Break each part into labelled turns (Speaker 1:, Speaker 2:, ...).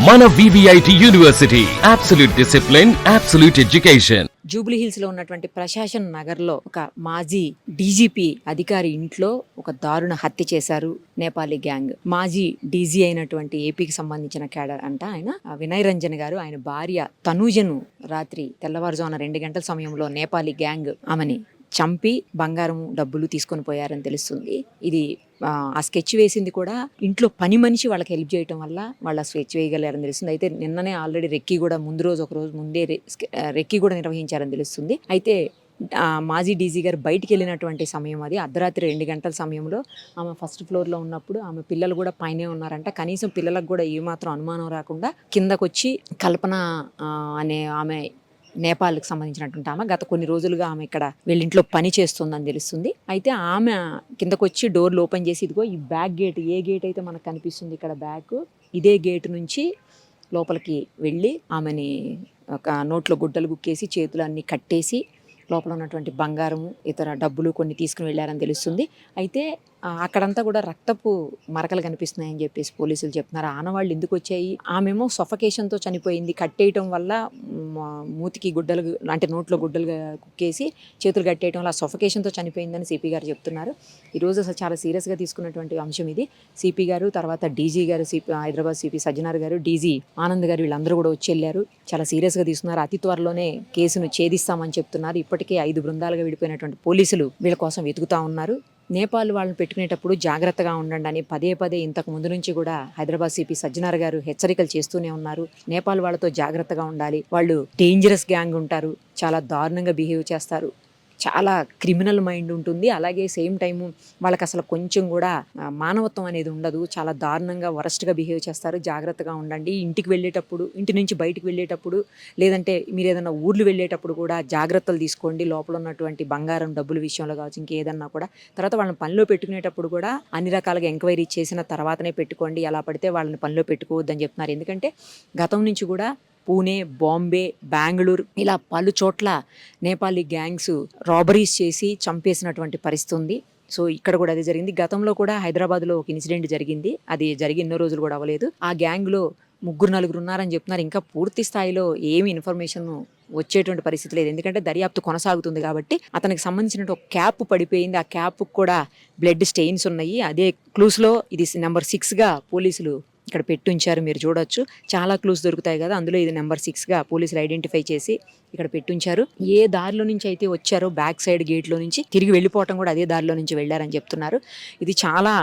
Speaker 1: మన VVIT university absolute discipline, absolute education.
Speaker 2: Jubilee hills లో ఉన్నటువంటి ప్రశాసన్ నగర్ లో ఒక మాజీ డీజీపీ అధికారి ఇంట్లో ఒక దారుణ హత్య చేశారు నేపాలీ గ్యాంగ్. మాజీ డీజీ అయినటువంటి ఏపీకి సంబంధించిన క్యాడర్ అంట ఆయన వినయ్ రంజన్ గారు, ఆయన భార్య తనూజను రాత్రి తెల్లవారుజామున 2 గంటల సమయంలో నేపాలీ గ్యాంగ్ ఆమెని చంపి బంగారం డబ్బులు తీసుకొని పోయారని తెలుస్తుంది. ఇది ఆ స్కెచ్ వేసింది కూడా ఇంట్లో పని మనిషి వాళ్ళకి హెల్ప్ చేయడం వల్ల వాళ్ళ స్కెచ్ వేయగలిగారని తెలుస్తుంది. అయితే నిన్ననే ఆల్రెడీ రెక్కి కూడా ఒక రోజు ముందే రెక్కి కూడా నిర్వహించారని తెలుస్తుంది. అయితే మాజీ డీజీ గారు బయటికి వెళ్ళినటువంటి సమయం అది అర్ధరాత్రి 2 గంటల సమయంలో ఆమె ఫస్ట్ ఫ్లోర్లో ఉన్నప్పుడు ఆమె పిల్లలు కూడా పైనే ఉన్నారంట. కనీసం పిల్లలకు కూడా ఏమాత్రం అనుమానం రాకుండా కిందకొచ్చి కల్పన అనే ఆమె నేపాల్కి సంబంధించినటువంటి ఆమె గత కొన్ని రోజులుగా ఆమె ఇక్కడ వీళ్ళింట్లో పని చేస్తుందని తెలుస్తుంది. అయితే ఆమె కిందకు వచ్చి డోర్లు ఓపెన్ చేసి ఇదిగో ఈ బ్యాక్ గేట్, ఏ గేట్ అయితే మనకు కనిపిస్తుంది ఇక్కడ బ్యాక్, ఇదే గేట్ నుంచి లోపలికి వెళ్ళి ఆమెని ఒక నోట్లో గుడ్డలు గుక్కేసి చేతులు అన్నీ కట్టేసి లోపల ఉన్నటువంటి బంగారము ఇతర డబ్బులు కొన్ని తీసుకుని వెళ్ళారని తెలుస్తుంది. అయితే అక్కడంతా కూడా రక్తపు మరకలు కనిపిస్తున్నాయని చెప్పేసి పోలీసులు చెప్తున్నారు. ఆనవాళ్ళు ఎందుకు వచ్చాయి, ఆమెమో సఫకేషన్తో చనిపోయింది, కట్టేయటం వల్ల మూతికి గుడ్డలు అంటే నోట్లో గుడ్డలు కుక్కేసి చేతులు కట్టేయటం వల్ల సఫకేషన్తో చనిపోయిందని సిపి గారు చెప్తున్నారు. ఈరోజు అసలు చాలా సీరియస్గా తీసుకున్నటువంటి అంశం ఇది. సిపి గారు, తర్వాత డీజీ గారు, హైదరాబాద్ సిపి సజ్జనార్ గారు, డీజీ ఆనంద్ గారు వీళ్ళందరూ కూడా వచ్చి వెళ్ళారు. చాలా సీరియస్గా తీసుకున్నారు. అతి త్వరలోనే కేసును ఛేదిస్తామని చెప్తున్నారు. ఇప్పటికే 5 బృందాలుగా విడిపోయినటువంటి పోలీసులు వీళ్ళ కోసం వెతుకుతా ఉన్నారు. నేపాల్ వాళ్ళని పెట్టుకునేటప్పుడు జాగ్రత్తగా ఉండండి అని పదే ఇంతకు ముందు నుంచి కూడా హైదరాబాద్ సిపి సజ్జనార్ గారు హెచ్చరికలు చేస్తూనే ఉన్నారు. నేపాల్ వాళ్ళతో జాగ్రత్తగా ఉండాలి, వాళ్ళు డేంజరస్ గ్యాంగ్ ఉంటారు, చాలా దారుణంగా బిహేవ్ చేస్తారు, చాలా క్రిమినల్ మైండ్ ఉంటుంది, అలాగే సేమ్ టైము వాళ్ళకి అసలు కొంచెం కూడా మానవత్వం అనేది ఉండదు, చాలా దారుణంగా వరస్ట్గా బిహేవ్ చేస్తారు, జాగ్రత్తగా ఉండండి. ఇంటికి వెళ్ళేటప్పుడు, ఇంటి నుంచి బయటికి వెళ్ళేటప్పుడు, లేదంటే మీరు ఏదైనా ఊర్లు వెళ్ళేటప్పుడు కూడా జాగ్రత్తలు తీసుకోండి. లోపల ఉన్నటువంటి బంగారం డబ్బుల విషయంలో కావచ్చు, ఇంకేదన్నా కూడా. తర్వాత వాళ్ళని పనిలో పెట్టుకునేటప్పుడు కూడా అన్ని రకాలుగా ఎంక్వైరీ చేసిన తర్వాతనే పెట్టుకోండి, ఎలా పడితే వాళ్ళని పనిలో పెట్టుకోవద్దని చెప్తున్నారు. ఎందుకంటే గతం నుంచి కూడా పూణే, బాంబే, బెంగళూరు ఇలా పలు చోట్ల నేపాలీ గ్యాంగ్స్ రాబరీస్ చేసి చంపేసినటువంటి పరిస్థితి ఉంది. సో ఇక్కడ కూడా అదే జరిగింది. గతంలో కూడా హైదరాబాద్లో ఒక ఇన్సిడెంట్ జరిగింది, అది జరిగి ఎన్నో రోజులు కూడా అవ్వలేదు. ఆ గ్యాంగ్లో 3-4 ఉన్నారని చెప్తున్నారు. ఇంకా పూర్తి స్థాయిలో ఏమి ఇన్ఫర్మేషన్ వచ్చేటువంటి పరిస్థితి లేదు, ఎందుకంటే దర్యాప్తు కొనసాగుతుంది కాబట్టి. అతనికి సంబంధించిన ఒక క్యాప్ పడిపోయింది, ఆ క్యాప్ కూడా బ్లడ్ స్టెయిన్స్ ఉన్నాయి. అదే క్లూస్లో ఇది నెంబర్ 6గా పోలీసులు ఇక్కడ పెట్టుంచారు, మీరు చూడొచ్చు. చాలా క్లూస్ దొరుకుతాయి కదా, అందులో ఇది నెంబర్ 6గా పోలీసులు ఐడెంటిఫై చేసి ఇక్కడ పెట్టుంచారు. ఏ దారిలో నుంచి అయితే వచ్చారో బ్యాక్ సైడ్ గేట్లో నుంచి తిరిగి వెళ్ళిపోవటం కూడా అదే దారిలో నుంచి వెళ్ళారని చెప్తున్నారు. ఇది చాలా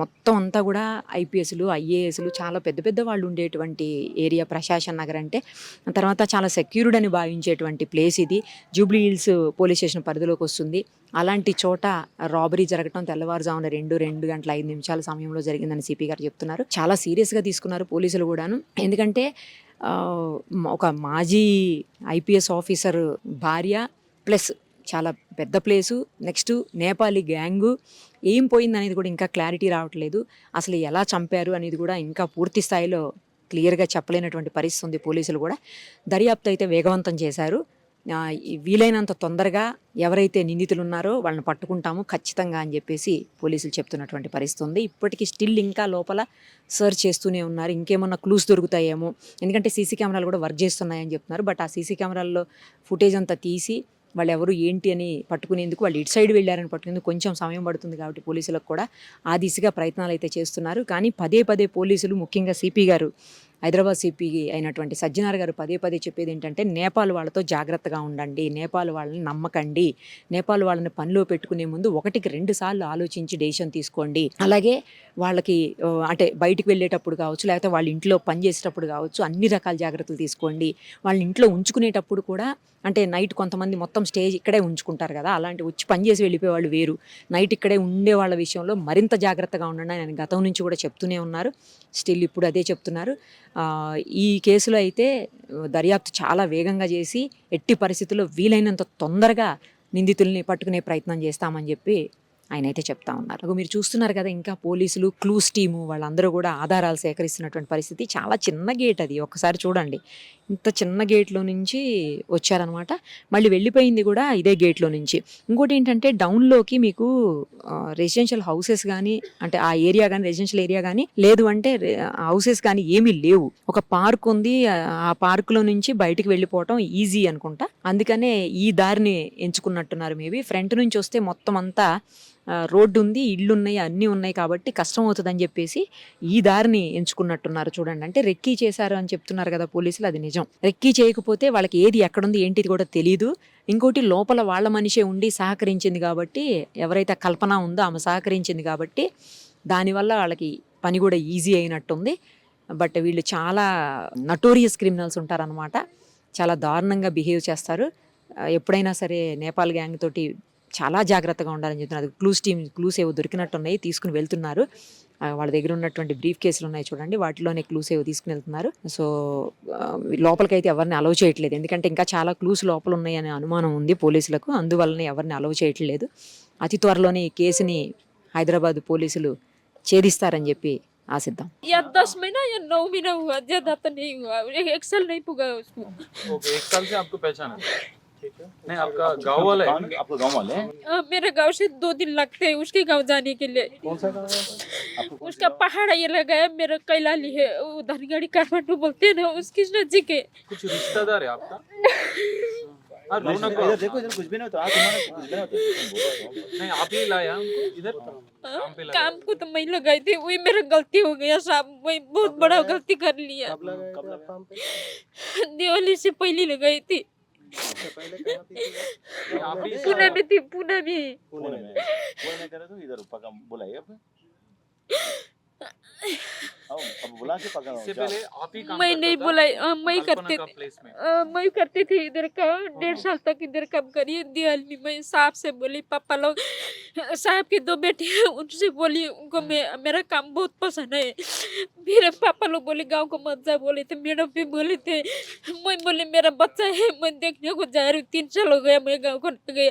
Speaker 2: మొత్తం అంతా కూడా ఐపీఎస్లు, ఐఏఎస్లు చాలా పెద్ద వాళ్ళు ఉండేటువంటి ఏరియా ప్రశాసన్ నగర్ అంటే. తర్వాత చాలా సెక్యూర్డ్ అని భావించేటువంటి ప్లేస్ ఇది. జూబ్లీ హిల్స్ పోలీస్ స్టేషన్ పరిధిలోకి వస్తుంది. అలాంటి చోట రాబరీ జరగటం తెల్లవారుజామున 2 గంటల 5 నిమిషాల సమయంలో జరిగిందని సిపి గారు చెప్తున్నారు. చాలా సీరియస్గా తీసుకున్నారు పోలీసులు కూడాను. ఎందుకంటే ఒక మాజీ ఐపీఎస్ ఆఫీసర్ భార్య ప్లస్ చాలా పెద్ద ప్లేసు, నెక్స్ట్ నేపాలీ గ్యాంగు, ఏం పోయింది అనేది కూడా ఇంకా క్లారిటీ రావట్లేదు. అసలు ఎలా చంపారు అనేది కూడా ఇంకా పూర్తి స్థాయిలో క్లియర్గా చెప్పలేనటువంటి పరిస్థితి ఉంది. పోలీసులు కూడా దర్యాప్తు అయితే వేగవంతం చేశారు. వీలైనంత తొందరగా ఎవరైతే నిందితులు ఉన్నారో వాళ్ళని పట్టుకుంటాము ఖచ్చితంగా అని చెప్పేసి పోలీసులు చెప్తున్నటువంటి పరిస్థితి ఉంది. ఇప్పటికీ స్టిల్ ఇంకా లోపల సర్చ్ చేస్తూనే ఉన్నారు, ఇంకేమన్నా క్లూస్ దొరుకుతాయేమో. ఎందుకంటే సీసీ కెమెరాలు కూడా వర్క్ చేస్తున్నాయని చెప్తున్నారు. బట్ ఆ సీసీ కెమెరాల్లో ఫుటేజ్ అంతా తీసి వాళ్ళు ఎవరు ఏంటి అని పట్టుకునేందుకు, వాళ్ళు ఇటు సైడ్ వెళ్ళారని పట్టుకునేందుకు కొంచెం సమయం పడుతుంది కాబట్టి పోలీసులకు కూడా ఆ దిశగా ప్రయత్నాలు అయితే చేస్తున్నారు. కానీ పదే పోలీసులు, ముఖ్యంగా సిపి గారు, హైదరాబాద్ సిపి అయినటువంటి సజ్జనార్ గారు పదే చెప్పేది ఏంటంటే నేపాల్ వాళ్ళతో జాగ్రత్తగా ఉండండి, నేపాల్ వాళ్ళని నమ్మకండి, నేపాల్ వాళ్ళని పనిలో పెట్టుకునే ముందు 1-2 సార్లు ఆలోచించి డెసిషన్ తీసుకోండి. అలాగే వాళ్ళకి అంటే బయటికి వెళ్ళేటప్పుడు కావచ్చు, లేకపోతే వాళ్ళ ఇంట్లో పని చేసేటప్పుడు కావచ్చు, అన్ని రకాల జాగ్రత్తలు తీసుకోండి. వాళ్ళ ఇంట్లో ఉంచుకునేటప్పుడు కూడా, అంటే నైట్ కొంతమంది మొత్తం స్టేజ్ ఇక్కడే ఉంచుకుంటారు కదా, అలాంటి వచ్చి పని చేసి వెళ్ళిపోయేవాళ్ళు వేరు, నైట్ ఇక్కడే ఉండే వాళ్ళ విషయంలో మరింత జాగ్రత్తగా ఉండండి అని గతం నుంచి కూడా చెప్తూనే ఉన్నారు. స్టిల్ ఇప్పుడు అదే చెప్తున్నారు. ఈ కేసులో అయితే దర్యాప్తు చాలా వేగంగా చేసి ఎట్టి పరిస్థితుల్లో వీలైనంత తొందరగా నిందితుల్ని పట్టుకునే ప్రయత్నం చేస్తామని చెప్పి ఆయన అయితే చెప్తా ఉన్నారు. మీరు చూస్తున్నారు కదా, ఇంకా పోలీసులు, క్లూస్ టీము వాళ్ళందరూ కూడా ఆధారాలు సేకరిస్తున్నటువంటి పరిస్థితి. చాలా చిన్న గేట్ అది, ఒక్కసారి చూడండి. ఇంత చిన్న గేట్లో నుంచి వచ్చారనమాట. మళ్ళీ వెళ్ళిపోయింది కూడా ఇదే గేట్లో నుంచి. ఇంకోటి ఏంటంటే డౌన్లోకి మీకు రెసిడెన్షియల్ హౌసెస్ కానీ, అంటే ఆ ఏరియా కానీ, రెసిడెన్షియల్ ఏరియా కానీ, లేదు అంటే హౌసెస్ కానీ ఏమీ లేవు. ఒక పార్క్ ఉంది, ఆ పార్కులో నుంచి బయటికి వెళ్ళిపోవటం ఈజీ అనుకుంటా. అందుకనే ఈ దారిని ఎంచుకున్నట్టున్నారు. మేబీ ఫ్రంట్ నుంచి వస్తే మొత్తం అంతా రోడ్డు ఉంది, ఇళ్ళు ఉన్నాయి, అన్నీ ఉన్నాయి కాబట్టి కష్టం అవుతుందని చెప్పేసి ఈ దారిని ఎంచుకున్నట్టున్నారు. చూడండి, అంటే రెక్కీ చేశారు అని చెప్తున్నారు కదా పోలీసులు, అది నిజం. రెక్కీ చేయకపోతే వాళ్ళకి ఏది ఎక్కడుంది ఏంటిది కూడా తెలియదు. ఇంకోటి లోపల వాళ్ళ మనిషే ఉండి సహకరించింది కాబట్టి, ఎవరైతే కల్పన ఉందో ఆమె సహకరించింది కాబట్టి దానివల్ల వాళ్ళకి పని కూడా ఈజీ అయినట్టుంది. బట్ వీళ్ళు చాలా నటోరియస్ క్రిమినల్స్ ఉంటారనమాట. చాలా దారుణంగా బిహేవ్ చేస్తారు. ఎప్పుడైనా సరే నేపాల్ గ్యాంగ్ తోటి చాలా జాగ్రత్తగా ఉండాలని చెప్తున్నారు. క్లూస్ ఏవో దొరికినట్టున్నాయి, తీసుకుని వెళ్తున్నారు. వాళ్ళ దగ్గర ఉన్నటువంటి బ్రీఫ్ కేసులు ఉన్నాయి చూడండి, వాటిలోనే క్లూస్ ఏవో తీసుకుని వెళ్తున్నారు. సో లోపలికైతే ఎవరిని అలౌ చేయట్లేదు, ఎందుకంటే ఇంకా చాలా క్లూస్ లోపల ఉన్నాయనే అనుమానం ఉంది పోలీసులకు. అందువల్లనే ఎవరిని అలౌ చేయట్లేదు. అతి త్వరలోనే ఈ కేసుని హైదరాబాద్ పోలీసులు ఛేదిస్తారని చెప్పి ఆశిద్దాం.
Speaker 3: या 10 महीना या 9 महीना हुआ, ज्यादा तो नहीं हुआ, 1 साल नहीं पुगा उसको।
Speaker 4: ओके, 1 साल से आपको पहचान है? ठीक है। नहीं, आपका गांव वाला है?
Speaker 5: आपका गांव वाले हैं?
Speaker 3: मेरे गांव से 2 दिन लगते हैं उसके गांव जाने के लिए।
Speaker 5: कौन सा गांव है आपको?
Speaker 3: उसका पहाड़ ये लगा है, मेरा कैलाली है, वो धनगढ़ी काठमांडू बोलते हैं ना, उसकी नजदीक है।
Speaker 4: कुछ रिश्तेदार है आपका? हाँ,
Speaker 5: नहीं,
Speaker 4: रौनक
Speaker 5: इधर देखो, इधर कुछ भी नहीं होता। तुम्हारा कुछ भी नहीं होता।
Speaker 4: नहीं, आप ही लाया हमको इधर काम पे लगाया?
Speaker 3: काम को तो मैं लगाई थी, वही मेरा गलती हो गया साहब, वही बहुत बड़ा गलती कर लिया।
Speaker 5: कब लगाए काम पे?
Speaker 3: दिवाली से पहले लगाई थी,
Speaker 5: पहले कहाँ थी?
Speaker 4: नहीं, आप ही
Speaker 3: पुणे में थी, पुणे में।
Speaker 5: पुणे में। पुणे में करे तो इधर पका बुलाइए अब। अब बुला के पका।
Speaker 4: इससे पहले आप ही काम
Speaker 3: मैं
Speaker 4: करता
Speaker 3: नहीं
Speaker 4: था?
Speaker 3: बुलाई, मैं
Speaker 4: कल्पना
Speaker 3: करते
Speaker 4: का
Speaker 3: थे।
Speaker 4: प्लेस में?
Speaker 3: मैं करती थी इधर का, 1.5 साल तक इधर काम करिए। दिवाली में साहब से बोली, पापा लोग साहब की 2 बेटी है, उनसे बोली उनको मेरा काम बहुत पसंद है। फिर पापा लोग बोले गांव को मत जा, बोले थे मैडम भी बोले थे। मैं बोले मेरा बच्चा है, मैं देखने को जा रही हूँ, 3 साल हो गया मैं गाँव को नहीं गया।